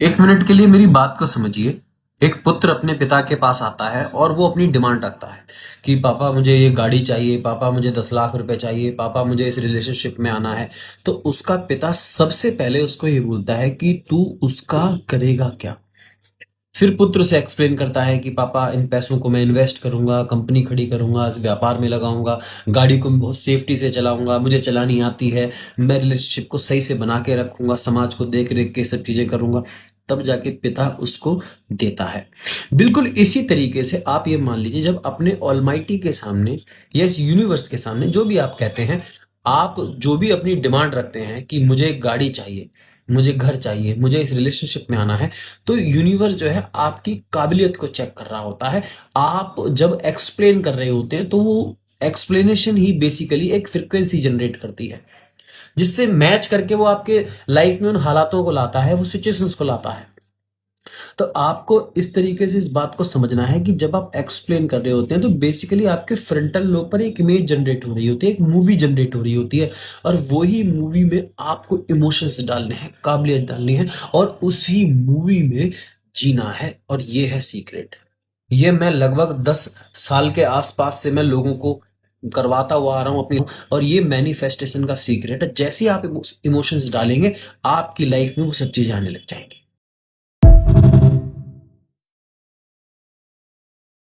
एक मिनट के लिए मेरी बात को समझिए। एक पुत्र अपने पिता के पास आता है और वो अपनी डिमांड रखता है कि पापा मुझे ये गाड़ी चाहिए, पापा मुझे 10 लाख रुपए चाहिए, पापा मुझे इस रिलेशनशिप में आना है। तो उसका पिता सबसे पहले उसको ये बोलता है कि तू उसका करेगा क्या। फिर पुत्र से एक्सप्लेन करता है कि पापा इन पैसों को मैं इन्वेस्ट करूंगा, कंपनी खड़ी करूंगा, इस व्यापार में लगाऊंगा, गाड़ी को मैं बहुत सेफ्टी से चलाऊंगा, मुझे चलानी आती है, मैं रिलेशनशिप को सही से बना के रखूंगा, समाज को देख रेख के सब चीजें करूंगा। तब जाके पिता उसको देता है। बिल्कुल इसी तरीके से आप ये मान लीजिए, जब अपने ऑलमाइटी के सामने या इस यूनिवर्स के सामने जो भी आप कहते हैं, आप जो भी अपनी डिमांड रखते हैं कि मुझे एक गाड़ी चाहिए, मुझे घर चाहिए, मुझे इस रिलेशनशिप में आना है, तो यूनिवर्स जो है आपकी काबिलियत को चेक कर रहा होता है। आप जब एक्सप्लेन कर रहे होते हैं तो वो एक्सप्लेनेशन ही बेसिकली एक फ्रिक्वेंसी जनरेट करती है, जिससे मैच करके वो आपके लाइफ में उन हालातों को लाता है, वो सिचुएशंस को लाता है। तो आपको इस तरीके से इस बात को समझना है कि जब आप एक्सप्लेन कर रहे होते हैं तो बेसिकली आपके फ्रंटल लोब पर एक इमेज जनरेट हो रही होती है, एक मूवी जनरेट हो रही होती है, और वही मूवी में आपको इमोशंस डालने हैं, काबिलियत डालनी है, और उसी मूवी में जीना है। और ये है सीक्रेट। ये मैं लगभग 10 साल के आसपास से मैं लोगों को करवाता हुआ आ रहा हूँ अपनी। और ये मैनिफेस्टेशन का सीक्रेट है। जैसे ही आप इमोशंस डालेंगे, आपकी लाइफ में वो सब चीजें आने लग जाएंगी।